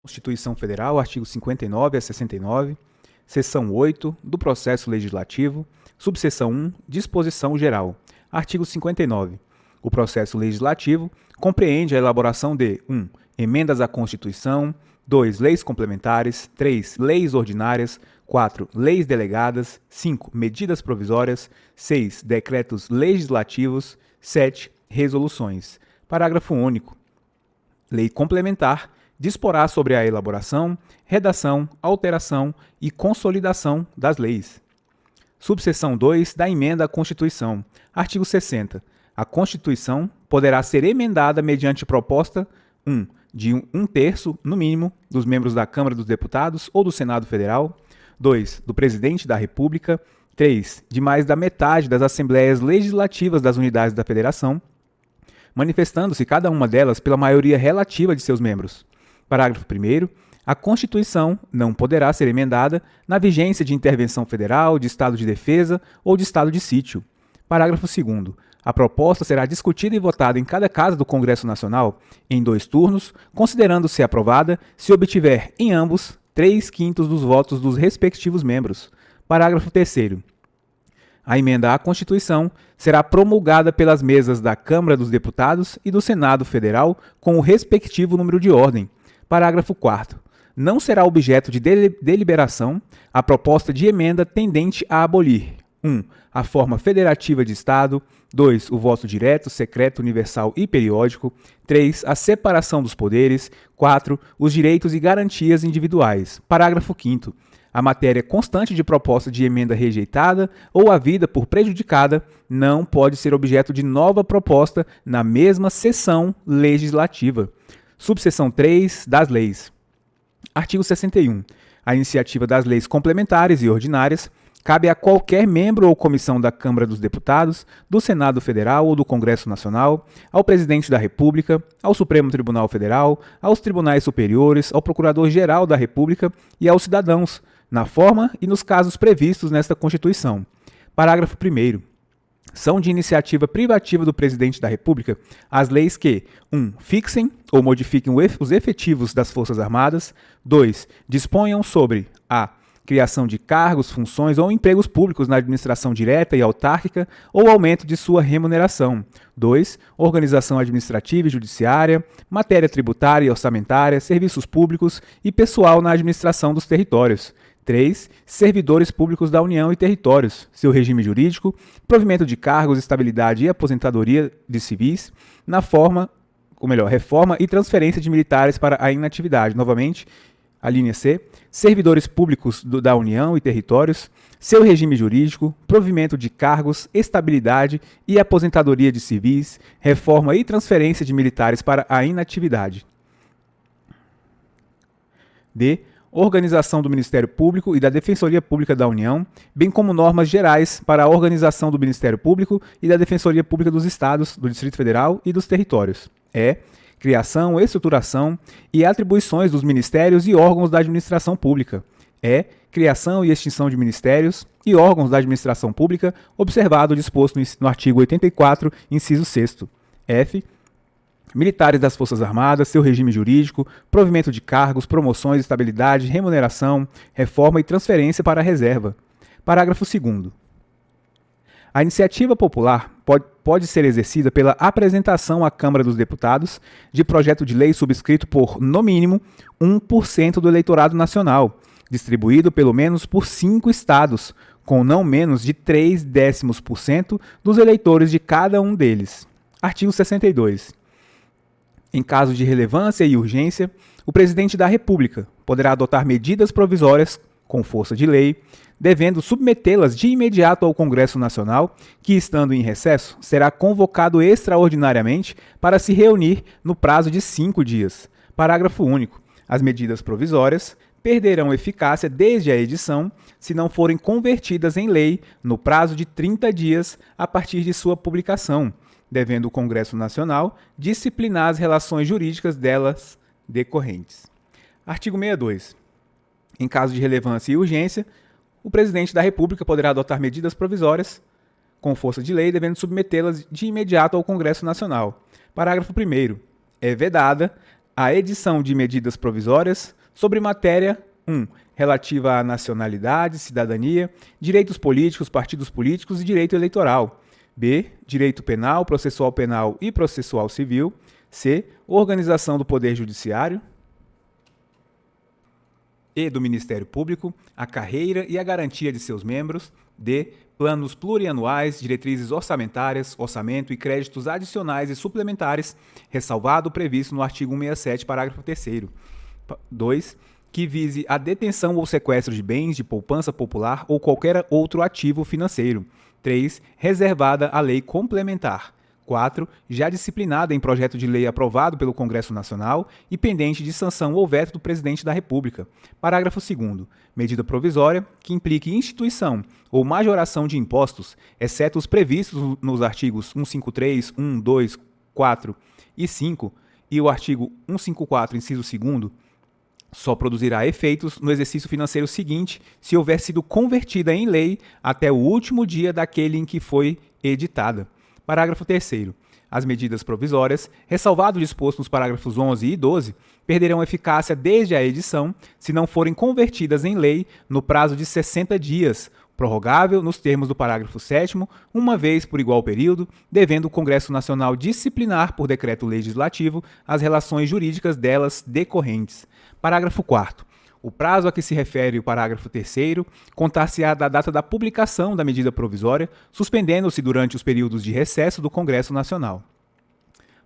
Constituição Federal, artigos 59 a 69, seção 8 do Processo Legislativo, subseção 1, Disposição Geral. Artigo 59. O processo legislativo compreende a elaboração de 1. Emendas à Constituição, 2. Leis complementares, 3. Leis ordinárias, 4. Leis delegadas, 5. Medidas provisórias, 6. Decretos legislativos, 7. Resoluções. Parágrafo único. Lei complementar disporá sobre a elaboração, redação, alteração e consolidação das leis. Subseção 2 da Emenda à Constituição. Artigo 60. A Constituição poderá ser emendada mediante proposta 1. De um terço, no mínimo, dos membros da Câmara dos Deputados ou do Senado Federal, 2. Do Presidente da República, 3. De mais da metade das Assembleias Legislativas das Unidades da Federação, manifestando-se cada uma delas pela maioria relativa de seus membros. Parágrafo 1º. A Constituição não poderá ser emendada na vigência de intervenção federal, de estado de defesa ou de estado de sítio. Parágrafo 2º. A proposta será discutida e votada em cada casa do Congresso Nacional em 2 turnos, considerando-se aprovada se obtiver, em ambos, 3/5 dos votos dos respectivos membros. Parágrafo 3º. A emenda à Constituição será promulgada pelas mesas da Câmara dos Deputados e do Senado Federal com o respectivo número de ordem. Parágrafo 4º. Não será objeto de deliberação a proposta de emenda tendente a abolir 1. A forma federativa de Estado, 2. O voto direto, secreto, universal e periódico, 3. A separação dos poderes, 4. Os direitos e garantias individuais. Parágrafo 5º. A matéria constante de proposta de emenda rejeitada ou havida por prejudicada não pode ser objeto de nova proposta na mesma sessão legislativa. Subseção 3 das leis. Artigo 61. A iniciativa das leis complementares e ordinárias cabe a qualquer membro ou comissão da Câmara dos Deputados, do Senado Federal ou do Congresso Nacional, ao Presidente da República, ao Supremo Tribunal Federal, aos tribunais superiores, ao Procurador-Geral da República e aos cidadãos, na forma e nos casos previstos nesta Constituição. Parágrafo 1º. São de iniciativa privativa do Presidente da República as leis que 1. Fixem ou modifiquem os efetivos das Forças Armadas, 2. Disponham sobre a criação de cargos, funções ou empregos públicos na administração direta e autárquica ou aumento de sua remuneração, 2. Organização administrativa e judiciária, matéria tributária e orçamentária, serviços públicos e pessoal na administração dos territórios, 3. Servidores públicos da União e territórios, seu regime jurídico, provimento de cargos, estabilidade e aposentadoria de civis, reforma e transferência de militares para a inatividade. Novamente, a linha C. Servidores públicos da União e territórios, seu regime jurídico, provimento de cargos, estabilidade e aposentadoria de civis, reforma e transferência de militares para a inatividade. D. Organização do Ministério Público e da Defensoria Pública da União, bem como normas gerais para a organização do Ministério Público e da Defensoria Pública dos Estados, do Distrito Federal e dos territórios. E. Criação, estruturação e atribuições dos ministérios e órgãos da administração pública. E. Criação e extinção de ministérios e órgãos da administração pública, observado o disposto no artigo 84, inciso 6º. F. Militares das Forças Armadas, seu regime jurídico, provimento de cargos, promoções, estabilidade, remuneração, reforma e transferência para a reserva. Parágrafo 2º. A iniciativa popular pode ser exercida pela apresentação à Câmara dos Deputados de projeto de lei subscrito por, no mínimo, 1% do eleitorado nacional, distribuído pelo menos por 5 estados, com não menos de 0,3% dos eleitores de cada um deles. Artigo 62. Em caso de relevância e urgência, o Presidente da República poderá adotar medidas provisórias com força de lei, devendo submetê-las de imediato ao Congresso Nacional, que, estando em recesso, será convocado extraordinariamente para se reunir no prazo de 5 dias. Parágrafo único. As medidas provisórias perderão eficácia desde a edição, se não forem convertidas em lei no prazo de 30 dias a partir de sua publicação, devendo o Congresso Nacional disciplinar as relações jurídicas delas decorrentes. Artigo 62. Em caso de relevância e urgência, o Presidente da República poderá adotar medidas provisórias com força de lei, devendo submetê-las de imediato ao Congresso Nacional. Parágrafo 1º. É vedada a edição de medidas provisórias sobre matéria 1. Relativa à nacionalidade, cidadania, direitos políticos, partidos políticos e direito eleitoral. B. Direito penal, processual penal e processual civil. C. Organização do Poder Judiciário e do Ministério Público, a carreira e a garantia de seus membros. D. Planos plurianuais, diretrizes orçamentárias, orçamento e créditos adicionais e suplementares, ressalvado o previsto no artigo 167, parágrafo 3º. 2. Que vise a detenção ou sequestro de bens de poupança popular ou qualquer outro ativo financeiro. 3. Reservada à lei complementar. 4. Já disciplinada em projeto de lei aprovado pelo Congresso Nacional e pendente de sanção ou veto do Presidente da República. Parágrafo 2º. Medida provisória que implique instituição ou majoração de impostos, exceto os previstos nos artigos 153, 1, 2, 4 e 5 e o artigo 154, inciso 2º, só produzirá efeitos no exercício financeiro seguinte se houver sido convertida em lei até o último dia daquele em que foi editada. Parágrafo 3º. As medidas provisórias, ressalvado o disposto nos parágrafos 11 e 12, perderão eficácia desde a edição se não forem convertidas em lei no prazo de 60 dias, prorrogável nos termos do parágrafo 7º, uma vez por igual período, devendo o Congresso Nacional disciplinar por decreto legislativo as relações jurídicas delas decorrentes. Parágrafo 4º. O prazo a que se refere o parágrafo 3º contar-se-á da data da publicação da medida provisória, suspendendo-se durante os períodos de recesso do Congresso Nacional.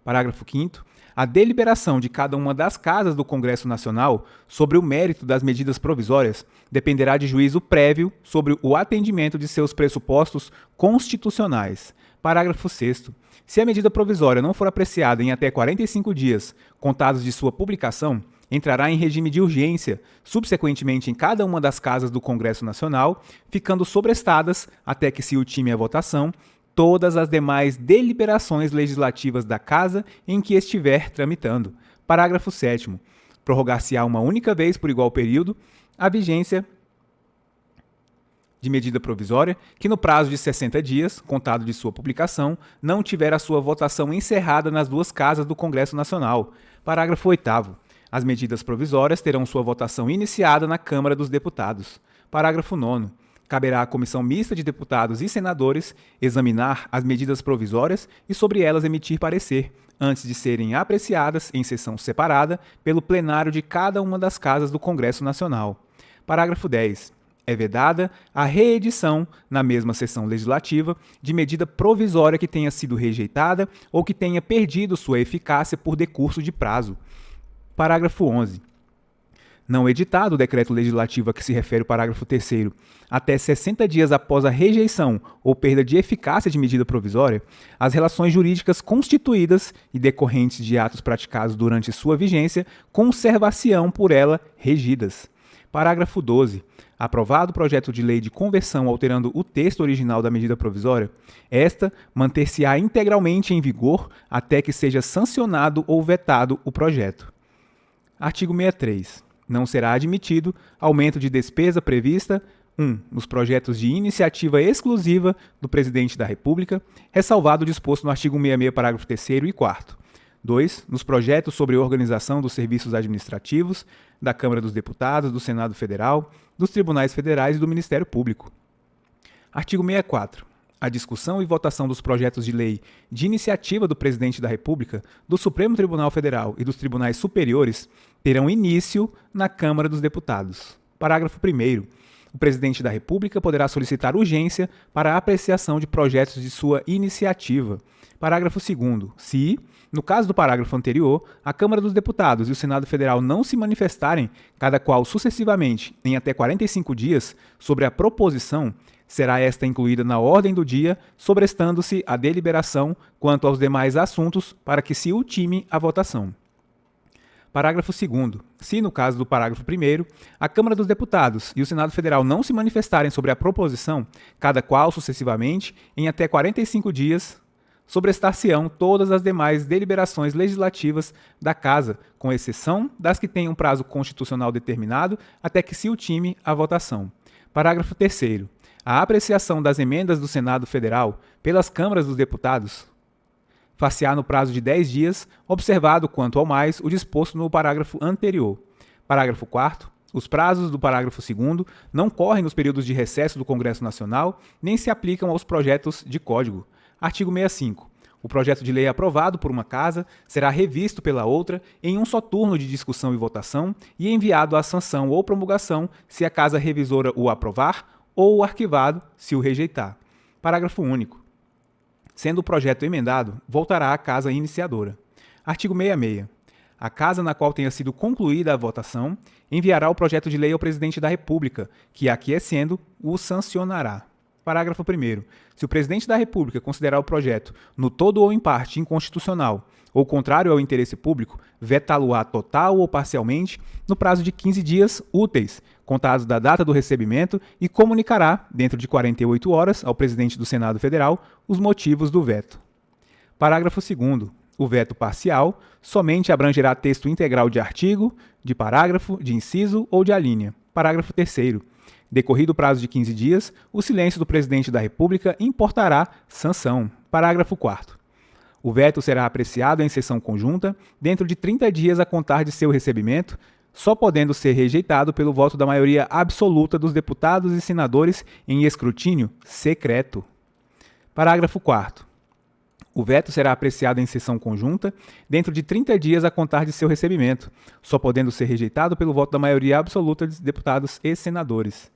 Parágrafo 5º. A deliberação de cada uma das casas do Congresso Nacional sobre o mérito das medidas provisórias dependerá de juízo prévio sobre o atendimento de seus pressupostos constitucionais. Parágrafo 6º. Se a medida provisória não for apreciada em até 45 dias contados de sua publicação, entrará em regime de urgência, subsequentemente em cada uma das casas do Congresso Nacional, ficando sobrestadas, até que se ultime a votação, todas as demais deliberações legislativas da Casa em que estiver tramitando. Parágrafo 7º. Prorrogar-se-á uma única vez por igual período a vigência de medida provisória que, no prazo de 60 dias, contado de sua publicação, não tiver a sua votação encerrada nas duas casas do Congresso Nacional. Parágrafo 8º. As medidas provisórias terão sua votação iniciada na Câmara dos Deputados. Parágrafo 9º. Caberá à Comissão Mista de Deputados e Senadores examinar as medidas provisórias e sobre elas emitir parecer, antes de serem apreciadas em sessão separada pelo plenário de cada uma das casas do Congresso Nacional. Parágrafo 10º. É vedada a reedição, na mesma sessão legislativa, de medida provisória que tenha sido rejeitada ou que tenha perdido sua eficácia por decurso de prazo. Parágrafo 11º. Não editado o decreto legislativo a que se refere o parágrafo 3º, até 60 dias após a rejeição ou perda de eficácia de medida provisória, as relações jurídicas constituídas e decorrentes de atos praticados durante sua vigência conservar-se-ão por ela regidas. Parágrafo 12º. Aprovado o projeto de lei de conversão alterando o texto original da medida provisória, esta manter-se-á integralmente em vigor até que seja sancionado ou vetado o projeto. Artigo 63. Não será admitido aumento de despesa prevista 1. Nos projetos de iniciativa exclusiva do Presidente da República, ressalvado o disposto no artigo 166, parágrafo 3º e 4º. 2. Nos projetos sobre organização dos serviços administrativos da Câmara dos Deputados, do Senado Federal, dos Tribunais Federais e do Ministério Público. Artigo 64. A discussão e votação dos projetos de lei de iniciativa do Presidente da República, do Supremo Tribunal Federal e dos Tribunais Superiores terão início na Câmara dos Deputados. Parágrafo 1º. O Presidente da República poderá solicitar urgência para a apreciação de projetos de sua iniciativa. Parágrafo 2º. Se, no caso do parágrafo anterior, a Câmara dos Deputados e o Senado Federal não se manifestarem, cada qual sucessivamente, em até 45 dias, sobre a proposição, será esta incluída na ordem do dia, sobrestando-se a deliberação quanto aos demais assuntos para que se ultime a votação. Parágrafo 2º. Se, no caso do parágrafo 1º, a Câmara dos Deputados e o Senado Federal não se manifestarem sobre a proposição, cada qual sucessivamente, em até 45 dias, sobrestar-se-ão todas as demais deliberações legislativas da Casa, com exceção das que tenham prazo constitucional determinado até que se ultime a votação. Parágrafo 3º. A apreciação das emendas do Senado Federal pelas câmaras dos deputados far-se-á no prazo de 10 dias, observado quanto ao mais o disposto no parágrafo anterior. Parágrafo 4º. Os prazos do parágrafo 2º não correm nos períodos de recesso do Congresso Nacional, nem se aplicam aos projetos de código. Artigo 65. O projeto de lei aprovado por uma casa será revisto pela outra em um só turno de discussão e votação e enviado à sanção ou promulgação se a casa revisora o aprovar ou arquivado se o rejeitar. Parágrafo único. Sendo o projeto emendado, voltará à casa iniciadora. Artigo 66. A casa na qual tenha sido concluída a votação enviará o projeto de lei ao Presidente da República, que, aquiescendo, o sancionará. Parágrafo 1º. Se o Presidente da República considerar o projeto, no todo ou em parte, inconstitucional ou contrário ao interesse público, vetá-lo-á total ou parcialmente no prazo de 15 dias úteis, contados da data do recebimento, e comunicará, dentro de 48 horas, ao Presidente do Senado Federal os motivos do veto. Parágrafo 2º. O veto parcial somente abrangerá texto integral de artigo, de parágrafo, de inciso ou de alínea. Parágrafo 3º. Decorrido o prazo de 15 dias, o silêncio do Presidente da República importará sanção. Parágrafo 4º. O veto será apreciado em sessão conjunta dentro de 30 dias a contar de seu recebimento, só podendo ser rejeitado pelo voto da maioria absoluta dos deputados e senadores em escrutínio secreto. Parágrafo 4º. O veto será apreciado em sessão conjunta dentro de 30 dias a contar de seu recebimento, só podendo ser rejeitado pelo voto da maioria absoluta dos deputados e senadores.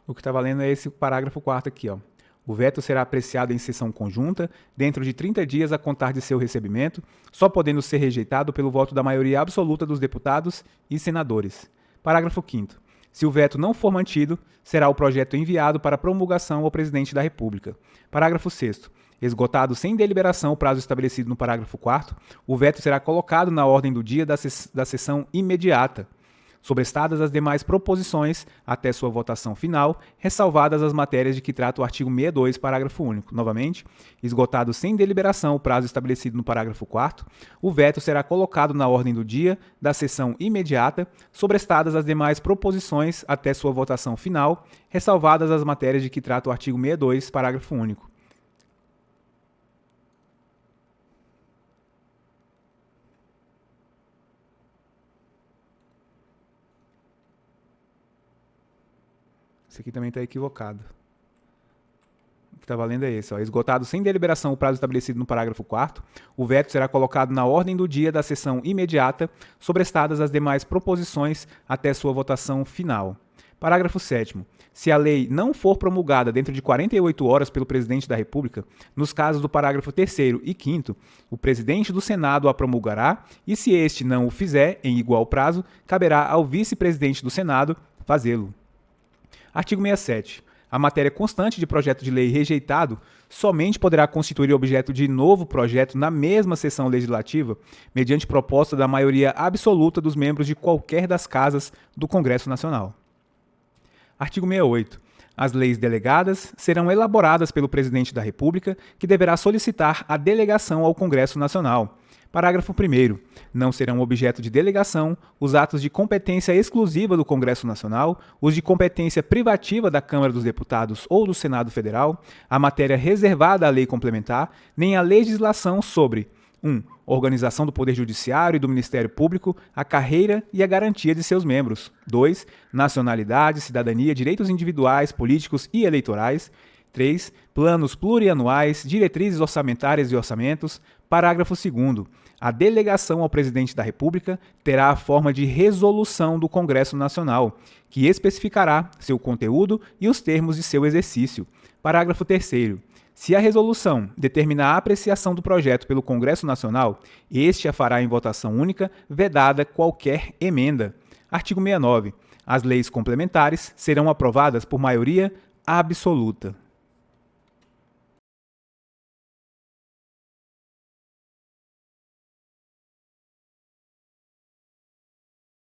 O que está valendo é esse parágrafo 4º aqui, ó. O veto será apreciado em sessão conjunta, dentro de 30 dias a contar de seu recebimento, só podendo ser rejeitado pelo voto da maioria absoluta dos deputados e senadores. Parágrafo 5º. Se o veto não for mantido, será o projeto enviado para promulgação ao Presidente da República. Parágrafo 6º. Esgotado sem deliberação o prazo estabelecido no parágrafo 4º, o veto será colocado na ordem do dia da sessão imediata, sobrestadas as demais proposições até sua votação final, ressalvadas as matérias de que trata o artigo 62, parágrafo único. Novamente, esgotado sem deliberação o prazo estabelecido no parágrafo 4º, o veto será colocado na ordem do dia da sessão imediata, sobrestadas as demais proposições até sua votação final, ressalvadas as matérias de que trata o artigo 62, parágrafo único. Esse aqui também está equivocado. O que está valendo é esse. Ó. Esgotado sem deliberação o prazo estabelecido no parágrafo 4º, o veto será colocado na ordem do dia da sessão imediata, sobrestadas as demais proposições até sua votação final. Parágrafo 7º. Se a lei não for promulgada dentro de 48 horas pelo Presidente da República, nos casos do parágrafo 3º e 5º, o Presidente do Senado a promulgará e, se este não o fizer em igual prazo, caberá ao Vice-Presidente do Senado fazê-lo. Artigo 67. A matéria constante de projeto de lei rejeitado somente poderá constituir objeto de novo projeto na mesma sessão legislativa, mediante proposta da maioria absoluta dos membros de qualquer das casas do Congresso Nacional. Artigo 68. As leis delegadas serão elaboradas pelo Presidente da República, que deverá solicitar a delegação ao Congresso Nacional. Parágrafo 1º. Não serão objeto de delegação os atos de competência exclusiva do Congresso Nacional, os de competência privativa da Câmara dos Deputados ou do Senado Federal, a matéria reservada à lei complementar, nem a legislação sobre 1. Organização do Poder Judiciário e do Ministério Público, a carreira e a garantia de seus membros. 2. Nacionalidade, cidadania, direitos individuais, políticos e eleitorais. 3. Planos plurianuais, diretrizes orçamentárias e orçamentos. Parágrafo 2º. A delegação ao Presidente da República terá a forma de resolução do Congresso Nacional, que especificará seu conteúdo e os termos de seu exercício. Parágrafo 3º. Se a resolução determinar a apreciação do projeto pelo Congresso Nacional, este a fará em votação única, vedada qualquer emenda. Artigo 69. As leis complementares serão aprovadas por maioria absoluta.